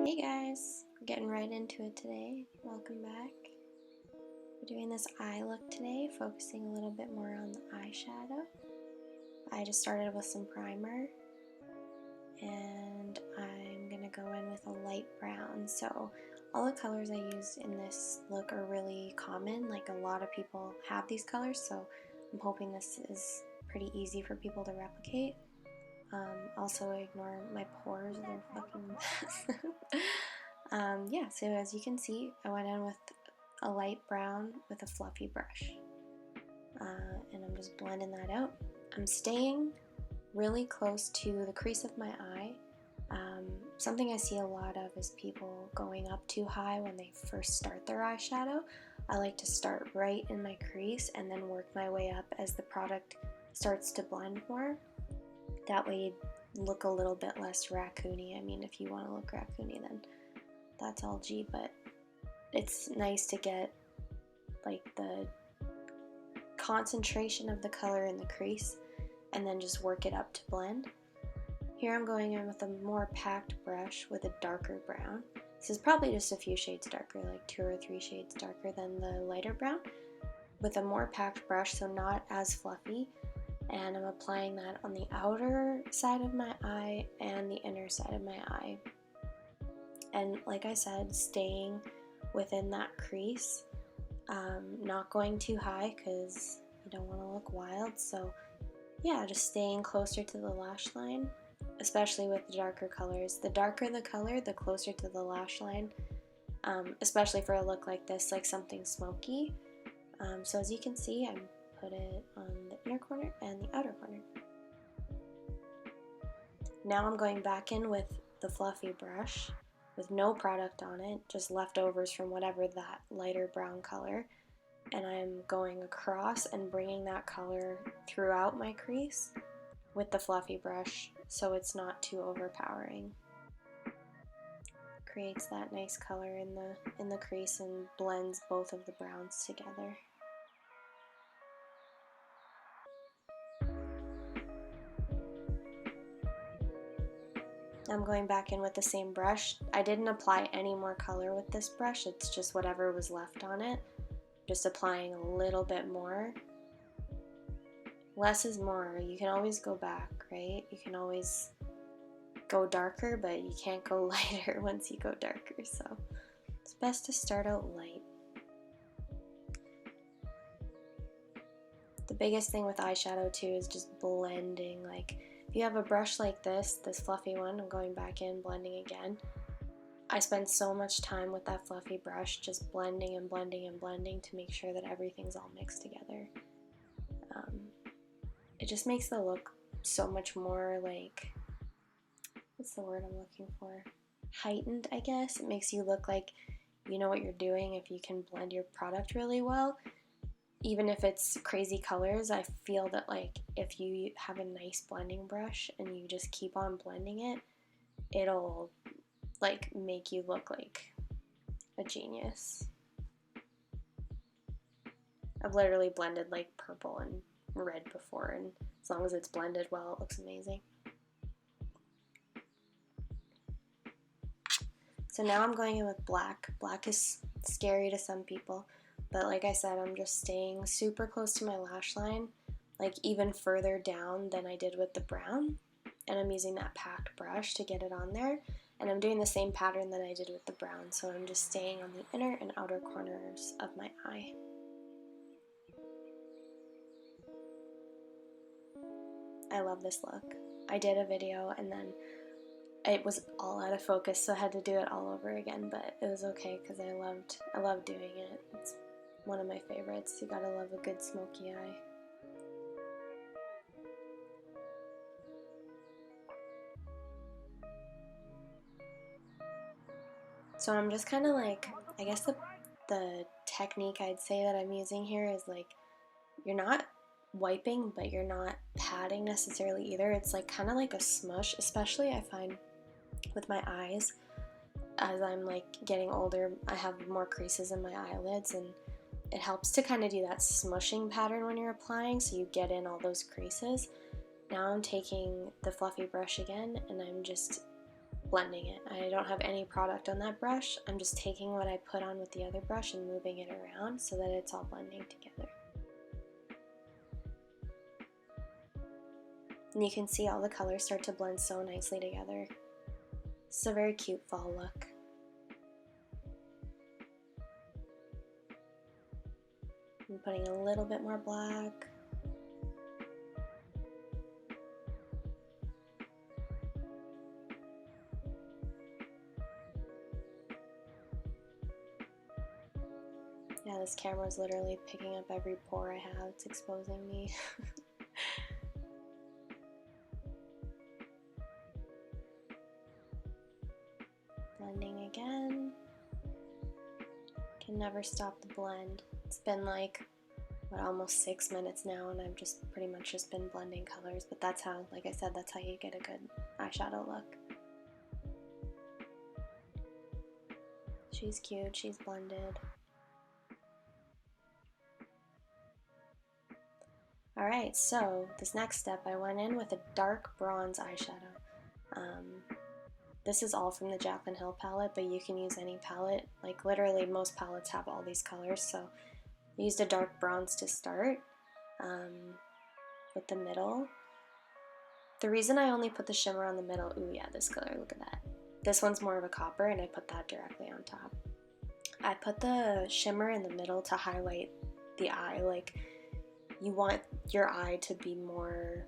Hey guys, we're getting right into it today. Welcome back. We're doing this eye look today, focusing a little bit more on the eyeshadow. I just started with some primer and I'm gonna go in with a light brown. So all the colors I used in this look are really common, like a lot of people have these colors, so I'm hoping this is pretty easy for people to replicate. Also ignore my pores, they're fucking mess. Yeah, so as you can see, I went in with a light brown with a fluffy brush. And I'm just blending that out. I'm staying really close to the crease of my eye. Something I see a lot of is people going up too high when they first start their eyeshadow. I like to start right in my crease and then work my way up as the product starts to blend more. That way you look a little bit less raccoony. I mean, if you want to look raccoony, then that's all G, but it's nice to get like the concentration of the color in the crease and then just work it up to blend. Here I'm going in with a more packed brush with a darker brown. This is probably just a few shades darker, like 2 or 3 shades darker than the lighter brown, with a more packed brush, so not as fluffy. And I'm applying that on the outer side of my eye and the inner side of my eye. And like I said, staying within that crease, not going too high because you don't want to look wild. So yeah, just staying closer to the lash line, especially with the darker colors. The darker the color, the closer to the lash line, especially for a look like this, like something smoky. So as you can see, I'm put it on the inner corner and the outer corner. Now I'm going back in with the fluffy brush with no product on it, just leftovers from whatever that lighter brown color, and I'm going across and bringing that color throughout my crease with the fluffy brush so it's not too overpowering. Creates that nice color in the crease and blends both of the browns together. I'm going back in with the same brush. I didn't apply any more color with this brush, it's just whatever was left on it. Just applying a little bit more. Less is more. You can always go back, right? You can always go darker, but you can't go lighter once you go darker, so it's best to start out light. The biggest thing with eyeshadow too is just blending. Like, if you have a brush like this fluffy one, I'm going back in, blending again. I spend so much time with that fluffy brush just blending and blending and blending to make sure that everything's all mixed together. It just makes the look so much more like, what's the word I'm looking for? Heightened, I guess. It makes you look like you know what you're doing if you can blend your product really well. Even if it's crazy colors, I feel that like if you have a nice blending brush and you just keep on blending it, it'll like make you look like a genius. I've literally blended like purple and red before, and as long as it's blended well, it looks amazing. So now I'm going in with black. Black is scary to some people, but like I said, I'm just staying super close to my lash line, like even further down than I did with the brown, and I'm using that packed brush to get it on there, and I'm doing the same pattern that I did with the brown, so I'm just staying on the inner and outer corners of my eye. I love this look. I did a video and then it was all out of focus, so I had to do it all over again, but it was okay because I loved doing it. It's one of my favorites. You gotta love a good smoky eye. So I'm just kind of like, I guess the technique I'd say that I'm using here is like, you're not wiping, but you're not patting necessarily either. It's like kind of like a smush, especially I find with my eyes. As I'm like getting older, I have more creases in my eyelids, and it helps to kind of do that smushing pattern when you're applying so you get in all those creases. Now I'm taking the fluffy brush again and I'm just blending it. I don't have any product on that brush. I'm just taking what I put on with the other brush and moving it around so that it's all blending together. And you can see all the colors start to blend so nicely together. It's a very cute fall look. I'm putting a little bit more black. Yeah, this camera is literally picking up every pore I have. It's exposing me. Blending again. Can never stop the blend. It's been like, what, almost 6 minutes now, and I've just pretty much just been blending colors, but that's how, like I said, that's how you get a good eyeshadow look. She's cute, she's blended. Alright, so this next step, I went in with a dark bronze eyeshadow. This is all from the Jaclyn Hill palette, but you can use any palette. Like literally most palettes have all these colors, so I used a dark bronze to start with the middle. The reason I only put the shimmer on the middle, ooh yeah, this color, look at that. This one's more of a copper and I put that directly on top. I put the shimmer in the middle to highlight the eye. Like, you want your eye to be more,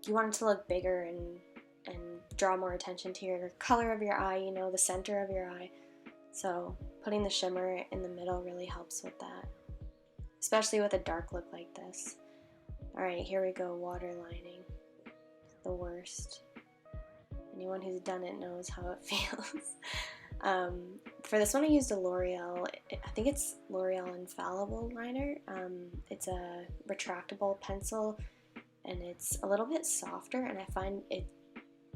you want it to look bigger and draw more attention to your color of your eye, you know, the center of your eye. So putting the shimmer in the middle really helps with that, especially with a dark look like this. Alright, here we go, waterlining. The worst. Anyone who's done it knows how it feels. For this one I used a L'Oreal, I think it's L'Oreal Infallible liner. It's a retractable pencil and it's a little bit softer, and I find it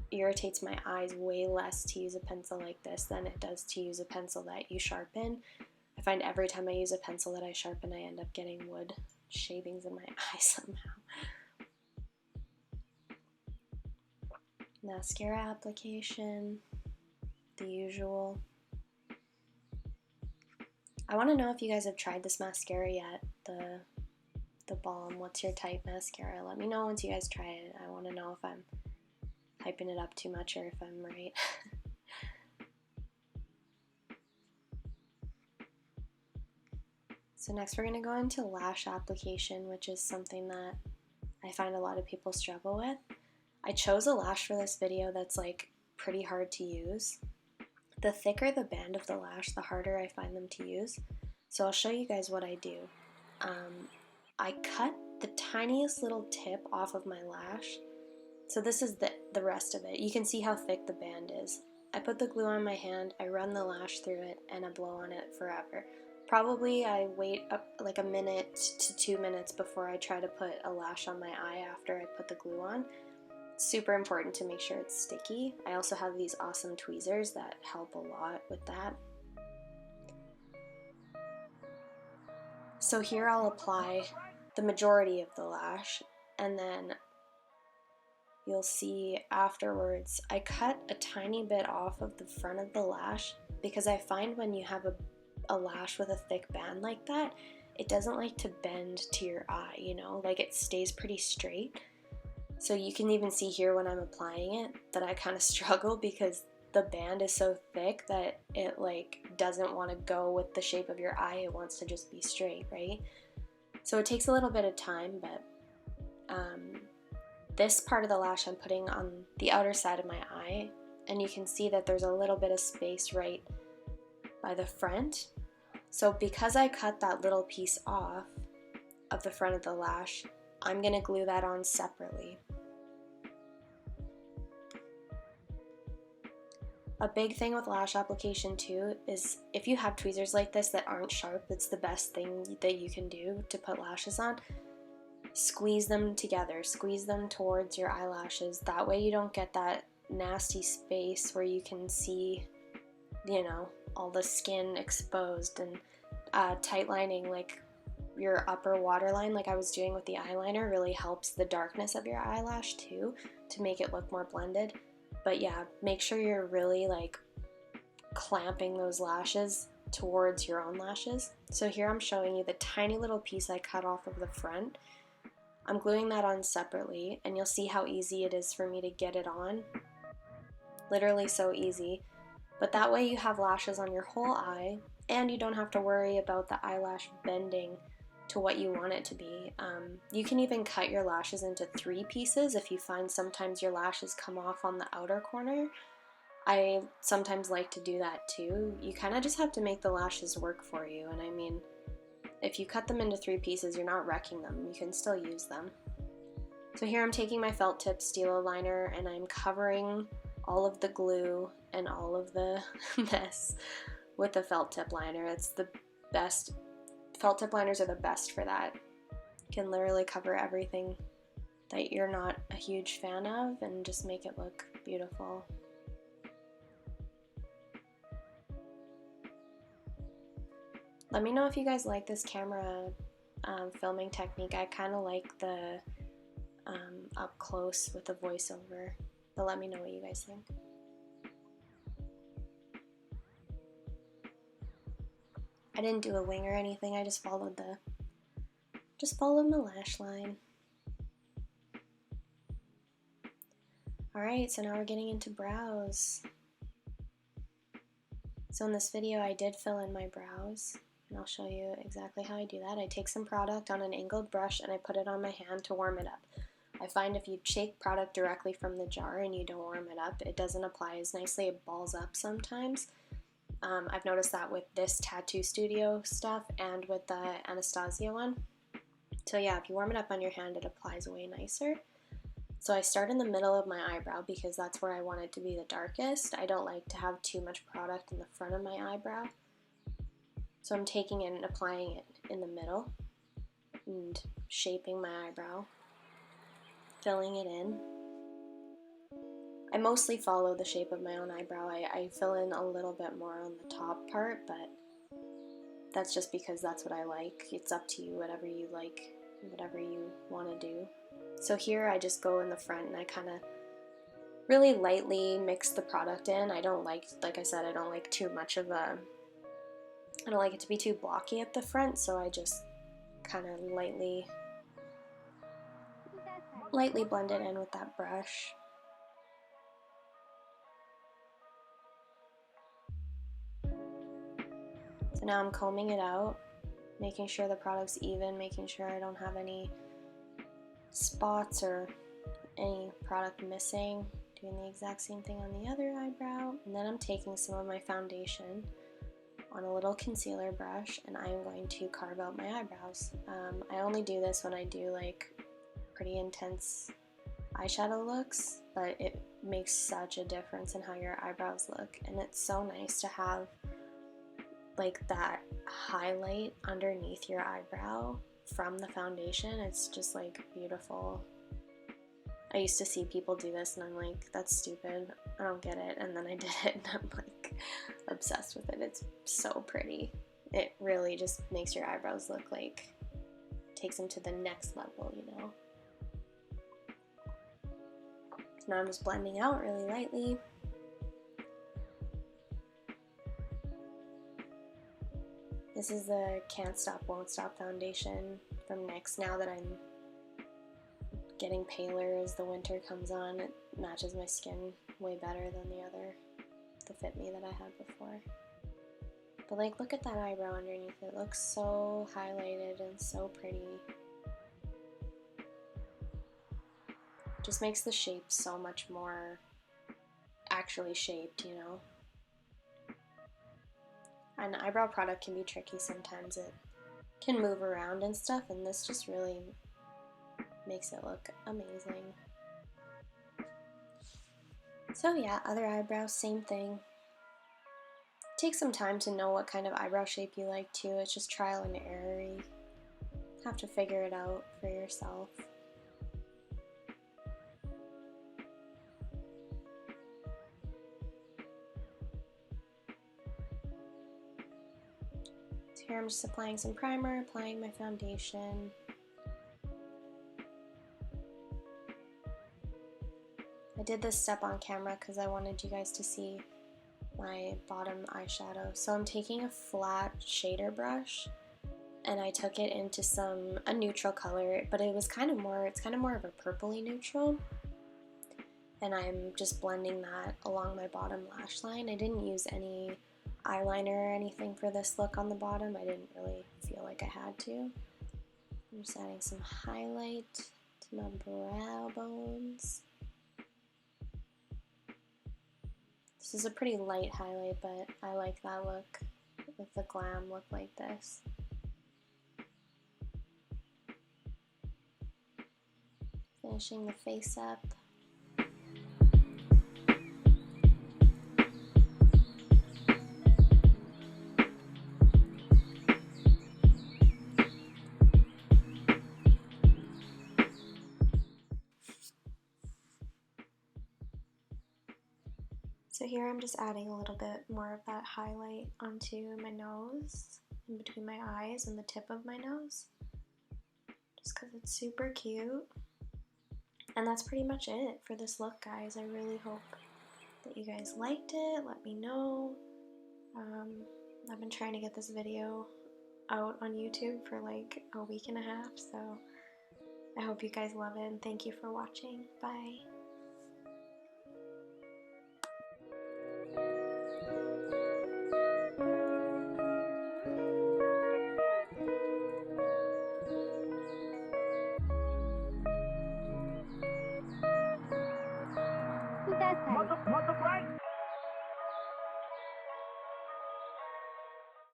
irritates my eyes way less to use a pencil like this than it does to use a pencil that you sharpen. I find every time I use a pencil that I sharpen, I end up getting wood shavings in my eye somehow. Mascara application, the usual. I want to know if you guys have tried this mascara yet, the Balm What's Your Type mascara. Let me know once you guys try it. I want to know if I'm hyping it up too much or if I'm right. So next we're going to go into lash application, which is something that I find a lot of people struggle with. I chose a lash for this video that's like pretty hard to use. The thicker the band of the lash, the harder I find them to use. So I'll show you guys what I do. I cut the tiniest little tip off of my lash. So this is the rest of it. You can see how thick the band is. I put the glue on my hand, I run the lash through it, and I blow on it forever. Probably I wait up like a minute to 2 minutes before I try to put a lash on my eye after I put the glue on. Super important to make sure it's sticky. I also have these awesome tweezers that help a lot with that. So here I'll apply the majority of the lash, and then you'll see afterwards I cut a tiny bit off of the front of the lash because I find when you have a lash with a thick band like that, it doesn't like to bend to your eye, you know, like it stays pretty straight. So you can even see here when I'm applying it that I kind of struggle because the band is so thick that it like doesn't want to go with the shape of your eye. It wants to just be straight, right? So it takes a little bit of time, but this part of the lash I'm putting on the outer side of my eye, and you can see that there's a little bit of space right by the front. So because I cut that little piece off of the front of the lash, I'm going to glue that on separately. A big thing with lash application too is if you have tweezers like this that aren't sharp, it's the best thing that you can do to put lashes on. Squeeze them together, squeeze them towards your eyelashes. That way you don't get that nasty space where you can see, you know, all the skin exposed. And tight lining, like your upper waterline like I was doing with the eyeliner, really helps the darkness of your eyelash too to make it look more blended. But yeah, make sure you're really like clamping those lashes towards your own lashes. So here I'm showing you the tiny little piece I cut off of the front. I'm gluing that on separately, and you'll see how easy it is for me to get it on. Literally so easy. But that way you have lashes on your whole eye, and you don't have to worry about the eyelash bending to what you want it to be. You can even cut your lashes into 3 pieces if you find sometimes your lashes come off on the outer corner. I sometimes like to do that too. You kind of just have to make the lashes work for you, and I mean, if you cut them into 3 pieces, you're not wrecking them. You can still use them. So here I'm taking my felt tip stilo liner and I'm covering all of the glue and all of the mess with the felt tip liner. It's the best. Felt tip liners are the best for that. You can literally cover everything that you're not a huge fan of and just make it look beautiful. Let me know if you guys like this camera filming technique. I kind of like the up close with the voiceover, but let me know what you guys think. I didn't do a wing or anything. I just followed my lash line. Alright, so now we're getting into brows. So in this video I did fill in my brows, and I'll show you exactly how I do that. I take some product on an angled brush and I put it on my hand to warm it up. I find if you shake product directly from the jar and you don't warm it up, it doesn't apply as nicely. It balls up sometimes. I've noticed that with this tattoo studio stuff and with the Anastasia one. So yeah, if you warm it up on your hand, it applies way nicer. So I start in the middle of my eyebrow because that's where I want it to be the darkest. I don't like to have too much product in the front of my eyebrow. So I'm taking it and applying it in the middle and shaping my eyebrow, filling it in. I mostly follow the shape of my own eyebrow. I fill in a little bit more on the top part, but that's just because that's what I like. It's up to you, whatever you like, whatever you want to do. So here I just go in the front and I kind of really lightly mix the product in. I don't like I said, I don't like too much of a, I don't like it to be too blocky at the front, so I just kind of lightly blend it in with that brush. So now I'm combing it out, making sure the product's even, making sure I don't have any spots or any product missing. Doing the exact same thing on the other eyebrow. And then I'm taking some of my foundation on a little concealer brush and I'm going to carve out my eyebrows. I only do this when I do like pretty intense eyeshadow looks, but it makes such a difference in how your eyebrows look, and it's so nice to have like that highlight underneath your eyebrow from the foundation. It's just like beautiful. I used to see people do this and I'm like, that's stupid, I don't get it, and then I did it and I'm like obsessed with it. It's so pretty. It really just makes your eyebrows look like, takes them to the next level, you know. So now I'm just blending out really lightly. This is the Can't Stop Won't Stop foundation from NYX. Now that I'm getting paler as the winter comes on, it matches my skin way better than the Fit Me that I had before. But like, look at that eyebrow underneath. It looks so highlighted and so pretty. Just makes the shape so much more actually shaped, you know. And eyebrow product can be tricky sometimes. It can move around and stuff, and this just really makes it look amazing. So yeah, other eyebrows, same thing. Take some time to know what kind of eyebrow shape you like too. It's just trial and error. You have to figure it out for yourself. So here I'm just applying some primer, applying my foundation. I did this step on camera because I wanted you guys to see my bottom eyeshadow. So I'm taking a flat shader brush and I took it into a neutral color, but it's kind of more of a purpley neutral. And I'm just blending that along my bottom lash line. I didn't use any eyeliner or anything for this look on the bottom. I didn't really feel like I had to. I'm just adding some highlight to my brow bones. This is a pretty light highlight, but I like that look with the Glam look like this. Finishing the face up. So here I'm just adding a little bit more of that highlight onto my nose, in between my eyes and the tip of my nose, just because it's super cute. And that's pretty much it for this look, guys. I really hope that you guys liked it. Let me know. I've been trying to get this video out on YouTube for like a week and a half, so I hope you guys love it, and thank you for watching. Bye.